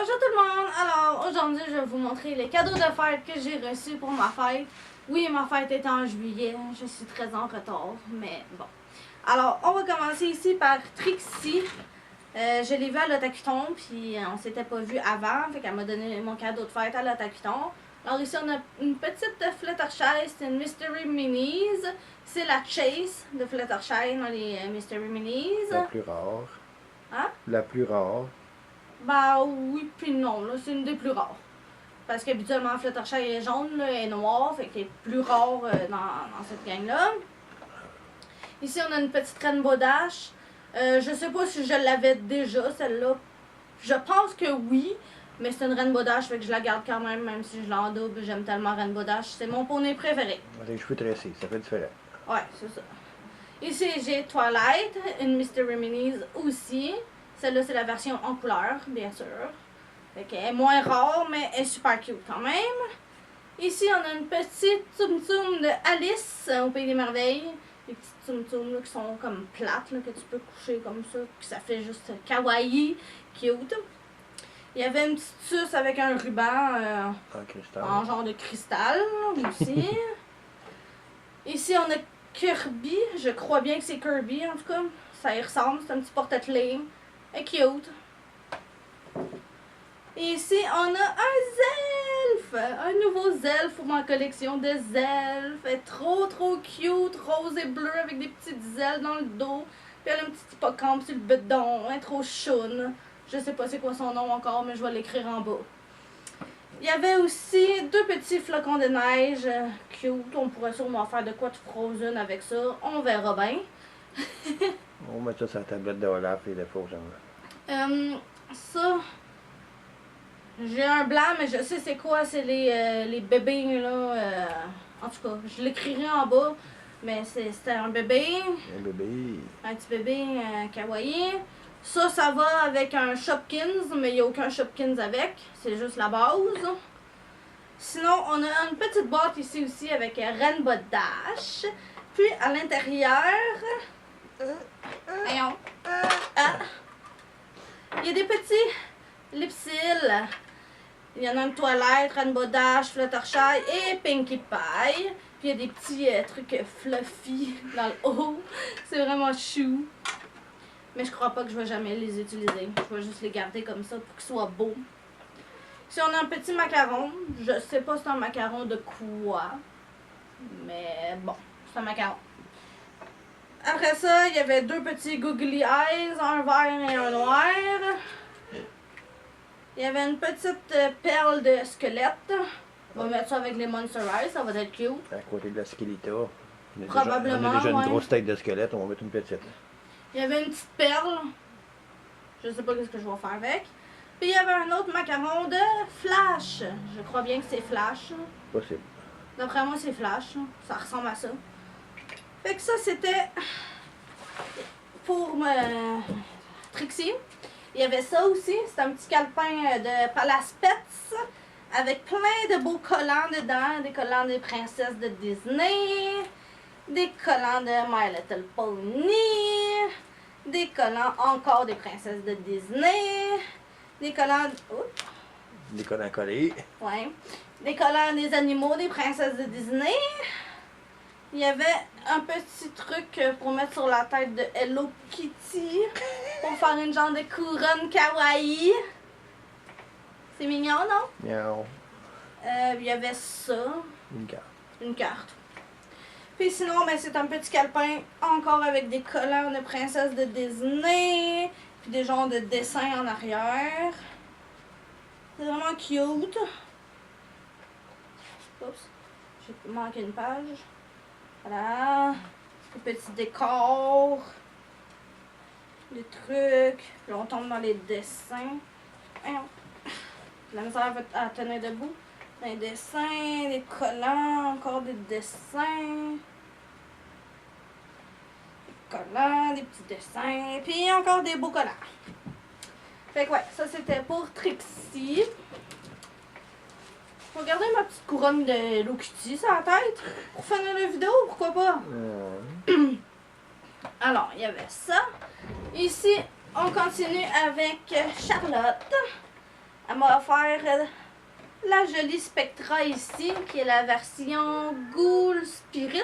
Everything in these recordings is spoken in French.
Bonjour tout le monde! Alors, aujourd'hui, je vais vous montrer les cadeaux de fête que j'ai reçus pour ma fête. Oui, ma fête est en juillet, je suis très en retard, mais bon. Alors, on va commencer ici par Trixie. Je l'ai vue à l'Otakuton, puis on s'était pas vu avant, fait qu'elle m'a donné mon cadeau de fête à l'Otakuton. Alors ici, on a une petite Fluttershy, c'est une Mystery Minis. C'est la Chase de Fluttershy dans les Mystery Minis. La plus rare. Hein? La plus rare. Bah oui, puis non, là, c'est une des plus rares. Parce qu'habituellement, Fluttershy est jaune, là, et noire, fait qu'elle est plus rare dans cette gang-là. Ici, on a une petite Rainbow Dash. Je sais pas si je l'avais déjà, celle-là. Je pense que oui, mais c'est une Rainbow Dash, fait que je la garde quand même si je l'en double. J'aime tellement Rainbow Dash. C'est mon poney préféré. Les cheveux tressés, ça fait différent. Ouais, c'est ça. Ici, j'ai Twilight, une Mystery Minis aussi. Celle-là, c'est la version en couleur, bien sûr. Fait qu'elle est moins rare, mais elle est super cute quand même. Ici, on a une petite Tsum Tsum de Alice au Pays des Merveilles. Des petites Tsum Tsum là, qui sont comme plates, là, que tu peux coucher comme ça. Puis ça fait juste kawaii, cute. Il y avait une petite suce avec un ruban en genre de cristal aussi. Ici, on a Kirby. Je crois bien que c'est Kirby en tout cas. Ça y ressemble, c'est un petit porte-clés. Elle est cute. Et ici, on a un Zelf! Un nouveau Zelf pour ma collection de Zelf. Elle est trop cute, rose et bleu avec des petites ailes dans le dos. Puis elle a un petit hippocampe sur le bedon. Elle est trop choune. Je sais pas c'est quoi son nom encore, mais je vais l'écrire en bas. Il y avait aussi deux petits flocons de neige cute. On pourrait sûrement faire de quoi de Frozen avec ça. On verra bien. On va mettre ça sur la tablette de Olaf et de Frozen. Ça, j'ai un blanc, mais je sais c'est quoi. C'est les bébés, là. En tout cas, je l'écrirai en bas. Mais c'était un bébé. Un bébé. Un petit bébé kawaii. Ça va avec un Shopkins, mais il n'y a aucun Shopkins avec. C'est juste la base. Sinon, on a une petite boîte ici aussi avec Rainbow Dash. Puis, à l'intérieur... Voyons. Il y a des petits lipsils. Il y en a une Twilight, Rainbow Dash, Fluttershy et Pinkie Pie. Puis il y a des petits trucs fluffy dans le haut. C'est vraiment chou. Mais je crois pas que je vais jamais les utiliser. Je vais juste les garder comme ça pour qu'ils soient beaux. Ici on a un petit macaron. Je sais pas si c'est un macaron de quoi. Mais bon, c'est un macaron. Après ça, il y avait deux petits googly eyes, un vert et un noir. Il y avait une petite perle de squelette. On va mettre ça avec les Monster Eyes, ça va être cute. À côté de la Skeletor. Probablement, on a déjà ouais. une grosse tête de squelette, on va mettre une petite. Il y avait une petite perle. Je sais pas ce que je vais faire avec. Puis il y avait un autre macaron de Flash. Je crois bien que c'est Flash. Possible. D'après moi, c'est Flash. Ça ressemble à ça. Fait que ça, c'était pour Trixie. Il y avait ça aussi. C'est un petit calepin de Palace Pets avec plein de beaux collants dedans. Des collants des princesses de Disney. Des collants de My Little Pony. Des collants encore des princesses de Disney. Des collants... Oups. Des collants collés. Ouais. Des collants des animaux des princesses de Disney. Il y avait un petit truc pour mettre sur la tête de Hello Kitty. Pour faire une genre de couronne kawaii. C'est mignon, non? Miaou. Il y avait ça. Une carte. Une carte. Puis sinon, ben, c'est un petit calepin encore avec des collants de princesses de Disney. Puis des genres de dessins en arrière. C'est vraiment cute. Oups. J'ai manqué une page. Voilà. Des petits décors. Des trucs. Puis on tombe dans les dessins. Voyons. La misère à tenir debout. Des dessins, des collants, encore des dessins. Des collants, des petits dessins. Puis encore des beaux collants. Fait que ouais, ça c'était pour Trixie. Regardez ma petite couronne de Hello Kitty sur la tête. Pour finir la vidéo, pourquoi pas? Alors, il y avait ça. Ici, on continue avec Charlotte. Elle m'a offert la jolie Spectra ici, qui est la version Ghoul Spirit.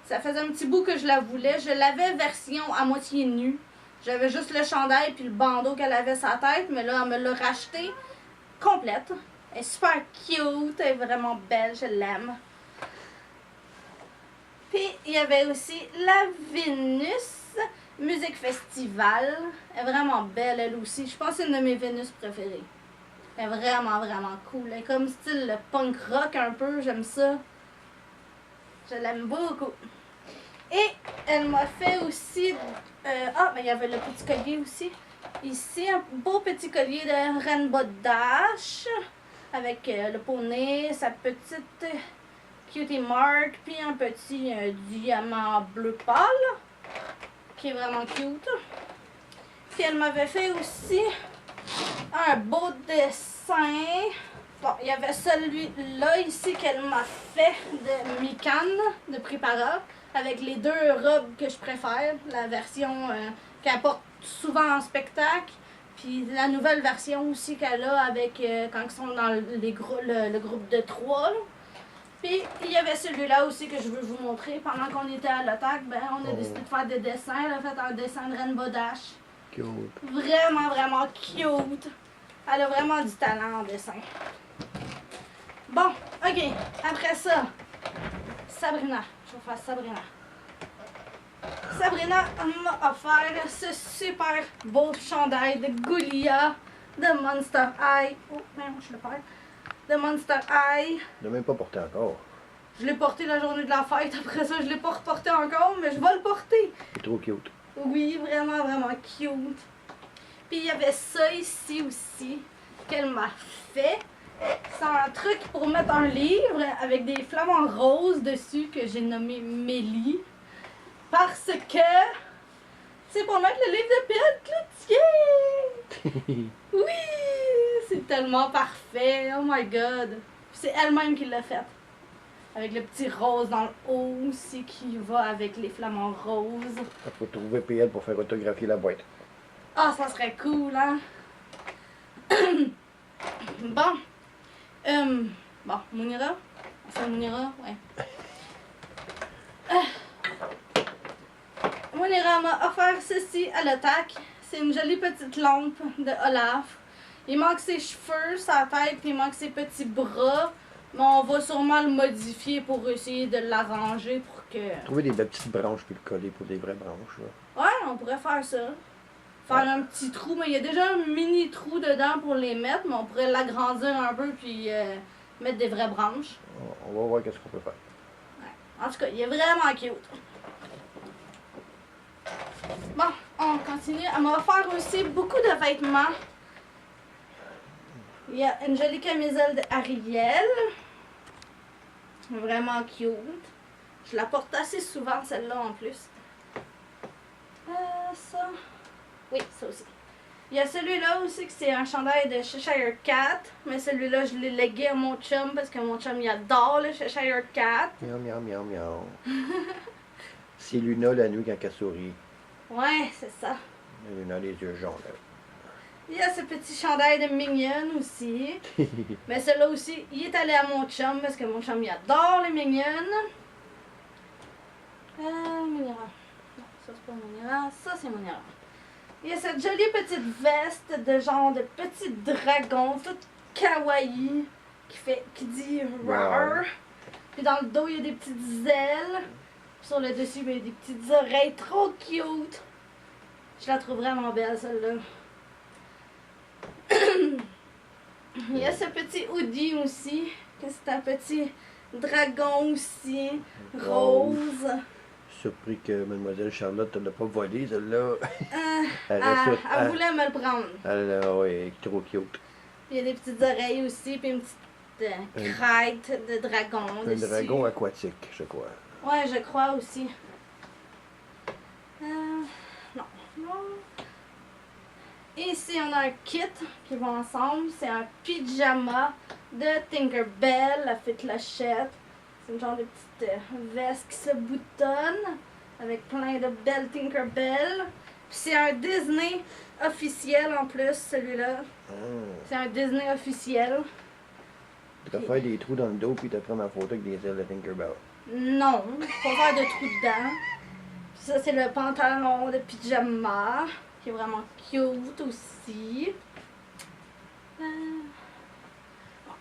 Ça faisait un petit bout que je la voulais. Je l'avais version à moitié nue. J'avais juste le chandail puis le bandeau qu'elle avait sur la tête, mais là, elle me l'a racheté complète. Elle est super cute, elle est vraiment belle, je l'aime. Puis, il y avait aussi la Vénus Musique Festival. Elle est vraiment belle, elle aussi. Je pense que c'est une de mes Vénus préférées. Elle est vraiment, vraiment cool. Elle est comme style le punk rock un peu, j'aime ça. Je l'aime beaucoup. Et elle m'a fait aussi... mais il y avait le petit collier aussi. Ici, un beau petit collier de Rainbow Dash. Avec le poney, sa petite cutie mark, puis un petit diamant bleu pâle. Qui est vraiment cute. Puis elle m'avait fait aussi un beau dessin. Bon, il y avait celui-là ici qu'elle m'a fait de Mikan, de Prépara, avec les deux robes que je préfère. La version qu'elle porte souvent en spectacle, puis la nouvelle version aussi qu'elle a avec quand ils sont dans le groupe de 3. Là. Puis il y avait celui-là aussi que je veux vous montrer. Pendant qu'on était à l'OTAC, ben, on a décidé de faire des dessins. Elle a fait un dessin de Rainbow Dash. Cute. Vraiment, vraiment cute. Elle a vraiment du talent en dessin. Bon, ok. Après ça, Sabrina. Je vais faire Sabrina. Sabrina m'a offert ce super beau chandail de Goulia de Monster High. Oh, merde, je le perds. De Monster High. Je l'ai même pas porté encore. Je l'ai porté la journée de la fête. Après ça, je l'ai pas reporté encore, mais je vais le porter. C'est trop cute. Oui, vraiment, vraiment cute. Puis il y avait ça ici aussi qu'elle m'a fait. C'est un truc pour mettre un livre avec des flamants roses dessus que j'ai nommé Mélie. Parce que c'est pour mettre le livre de Cloutier. Oui, c'est tellement parfait. Oh my god. C'est elle-même qui l'a fait. Avec le petit rose dans le haut aussi qui va avec les flamants roses. Il faut trouver PL pour faire autographier la boîte. Ah, ça serait cool, hein? Bon. Bon, Mounira? C'est Mounira? Ouais. Mounira m'a offert ceci à l'OTAC. C'est une jolie petite lampe de Olaf. Il manque ses cheveux, sa tête, puis il manque ses petits bras. Mais on va sûrement le modifier pour essayer de l'arranger pour que... Trouver des belles petites branches puis le coller pour des vraies branches. Là. Ouais, on pourrait faire ça. Faire un petit trou, mais il y a déjà un mini trou dedans pour les mettre, mais on pourrait l'agrandir un peu puis mettre des vraies branches. On va voir qu'est-ce qu'on peut faire. Ouais. En tout cas, il est vraiment cute. Bon, on continue. Elle m'a offert aussi beaucoup de vêtements. Il y a une jolie camisole de Ariel. Vraiment cute. Je la porte assez souvent, celle-là, en plus. Ça... Oui, ça aussi. Il y a celui-là aussi, que c'est un chandail de Cheshire Cat. Mais celui-là, je l'ai légué à mon chum, parce que mon chum, il adore le Cheshire Cat. Miaou, miaou, miaou, miaou. C'est Luna la nuit quand elle sourit. Ouais, c'est ça. Luna les yeux jaunes, là. Il y a ce petit chandail de Minion aussi. Mais celui-là aussi, il est allé à mon chum parce que mon chum il adore les Minions. Monira. Non, ça c'est pas Monira. Ça c'est Monira. Il y a cette jolie petite veste de genre de petit dragon, toute kawaii, qui dit roar. Puis dans le dos, il y a des petites ailes. Puis sur le dessus, il y a des petites oreilles trop cute. Je la trouve vraiment belle celle-là. Il y a ce petit hoodie aussi, que c'est un petit dragon aussi, rose. Surpris que Mademoiselle Charlotte ne l'a pas volé, celle-là. Elle voulait me le prendre. Oui, elle est trop cute. Il y a des petites oreilles aussi, puis une petite crête de dragon Un dessus. dragon aquatique, je crois. Ouais, je crois aussi. Non. Et ici, on a un kit qui va ensemble. C'est un pyjama de Tinkerbell, la fée clochette. C'est une genre de petite veste qui se boutonne avec plein de belles Tinkerbell. Puis c'est un Disney officiel en plus, celui-là. Ah. C'est un Disney officiel. Tu vas faire des trous dans le dos puis te prendre en photo avec des ailes de Tinkerbell. Non, pas faire de trous dedans. Puis ça, c'est le pantalon de pyjama, qui est vraiment cute aussi.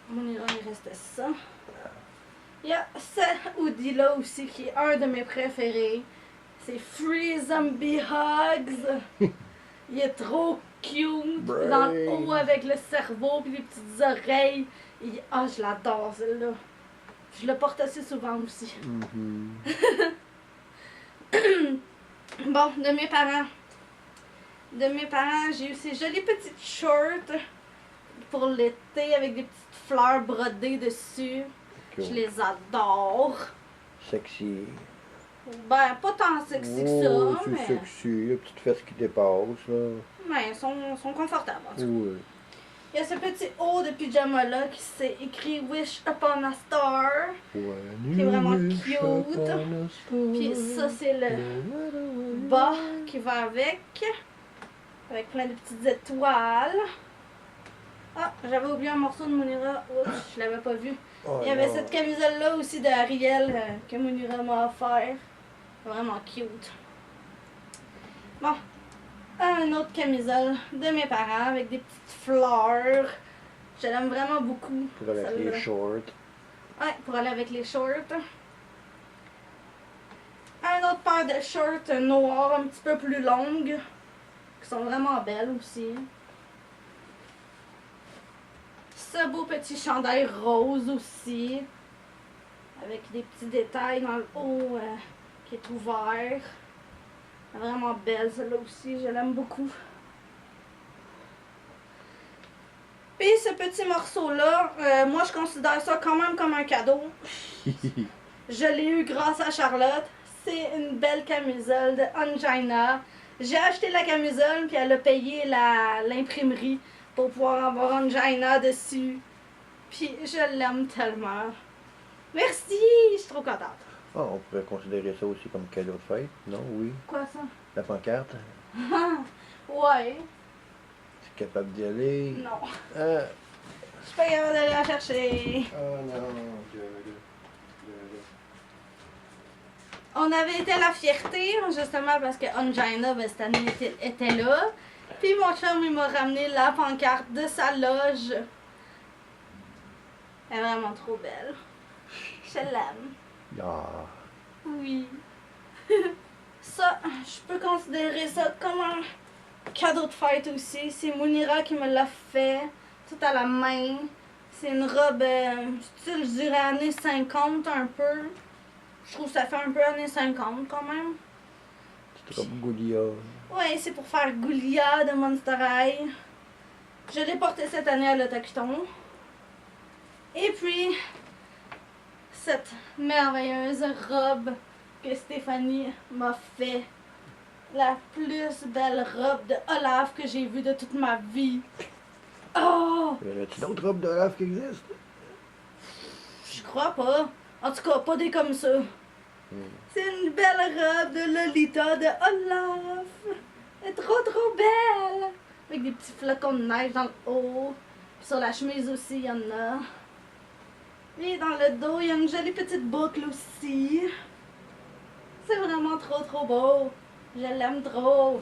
Bon, il reste ça. Il y a ce hoodie-là aussi, qui est un de mes préférés. C'est Free Zombie Hugs. Il est trop cute. Dans le haut avec le cerveau puis les petites oreilles. Ah, je l'adore celle-là. Je le porte assez souvent aussi. Bon, de mes parents. De mes parents, j'ai eu ces jolies petites shorts pour l'été avec des petites fleurs brodées dessus. Cool. Je les adore. Sexy. Ben, pas tant sexy que Oh, ça, c'est mais... sexy, la petite fesse qui dépasse, là. Mais ils sont confortables, en tout cas. Oui. Il y a ce petit haut de pyjama-là qui s'est écrit Wish Upon a Star. Qui est vraiment cute. Puis ça, c'est le bas qui va avec. Avec plein de petites étoiles. Ah, j'avais oublié un morceau de Mounira. Oups, je l'avais pas vu. Oh, Il y avait non. cette camisole-là aussi de Ariel que Mounira m'a offert. Vraiment cute. Bon, une autre camisole de mes parents avec des petites fleurs. Je l'aime vraiment beaucoup. Pour aller avec celle-là. les shorts. Ouais, pour aller avec les shorts. Un autre paire de shorts noirs un petit peu plus longues. Qui sont vraiment belles aussi. Ce beau petit chandail rose aussi. Avec des petits détails dans le haut qui est ouvert. Vraiment belle celle-là aussi, je l'aime beaucoup. Puis ce petit morceau-là, moi je considère ça quand même comme un cadeau. Je l'ai eu grâce à Charlotte. C'est une belle camisole de Angina. J'ai acheté la camisole puis elle a payé l'imprimerie pour pouvoir avoir Angina dessus. Puis je l'aime tellement. Merci, je suis trop contente. Ah, on pourrait considérer ça aussi comme cadeau de fête, non? Oui. Quoi ça? La pancarte, Ouais. tu es capable d'y aller. Non. Ah, Je suis pas capable d'aller la chercher. oh non, On avait été à la fierté, justement parce que Angina, ben, cette année, était là. Puis mon chum, il m'a ramené la pancarte de sa loge. Elle est vraiment trop belle. Je l'aime. Ah. Oui. Ça, je peux considérer ça comme un cadeau de fête aussi. C'est Mounira qui me l'a fait, tout à la main. C'est une robe style, je dirais, années 50 un peu. Je trouve que ça fait un peu années 50 quand même. Petite robe Goulia. Ouais, c'est pour faire Goulia de Monster High. Je l'ai porté cette année à l'Autochton. Et puis, cette merveilleuse robe que Stéphanie m'a fait. La plus belle robe de Olaf que j'ai vue de toute ma vie. Oh! Y a-t-il d'autres robes de Olaf qui existent? Je crois pas. En tout cas, pas des comme ça. C'est une belle robe de Lolita de Olaf. Elle est trop trop belle. Avec des petits flocons de neige dans le haut. Puis sur la chemise aussi, il y en a. Et dans le dos, il y a une jolie petite boucle aussi. C'est vraiment trop trop beau. Je l'aime trop.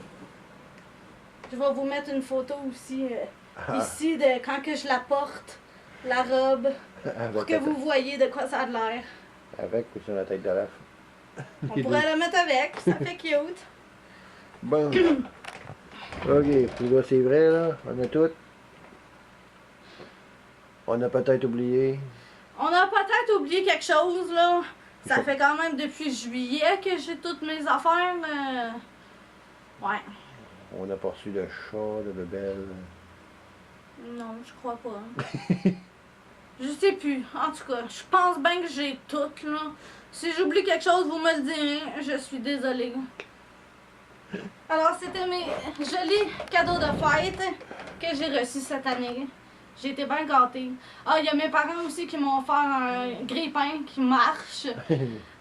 Je vais vous mettre une photo aussi ici de quand que je la porte, la robe, pour que vous voyez de quoi ça a l'air. Avec ou sur la tête d'Olaf? On pourrait le mettre avec, ça fait cute. Bon. Ok, puis là c'est vrai là, on a tout. On a peut-être oublié. On a peut-être oublié quelque chose là. Ça fait quand même depuis juillet que j'ai toutes mes affaires. Ouais. On n'a pas reçu de chat, de bébelle. Non, je crois pas. Je sais plus. En tout cas, je pense bien que j'ai tout là. Si j'oublie quelque chose, vous me le direz. Je suis désolée. Alors, c'était mes jolis cadeaux de fête que j'ai reçus cette année. J'ai été bien gâtée. Ah, il y a mes parents aussi qui m'ont offert un grille-pain qui marche.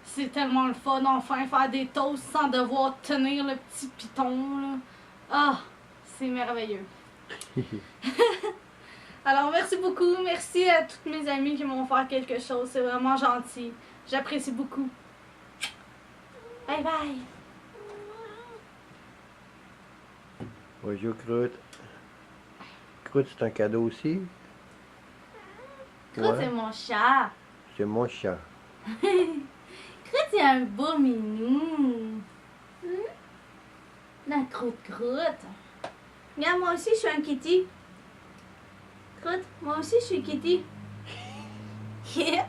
C'est tellement le fun, enfin, faire des toasts sans devoir tenir le petit piton, là. Ah, c'est merveilleux. Alors, merci beaucoup. Merci à toutes mes amies qui m'ont fait quelque chose. C'est vraiment gentil. J'apprécie beaucoup. Bye bye. Bonjour, Croûte. Croûte, c'est un cadeau aussi? Croûte, c'est mon chat. C'est mon chat. Croûte, c'est un beau minou. La croûte. Regarde, moi aussi, je suis un kitty. Croûte, moi aussi, je suis kitty. Yeah.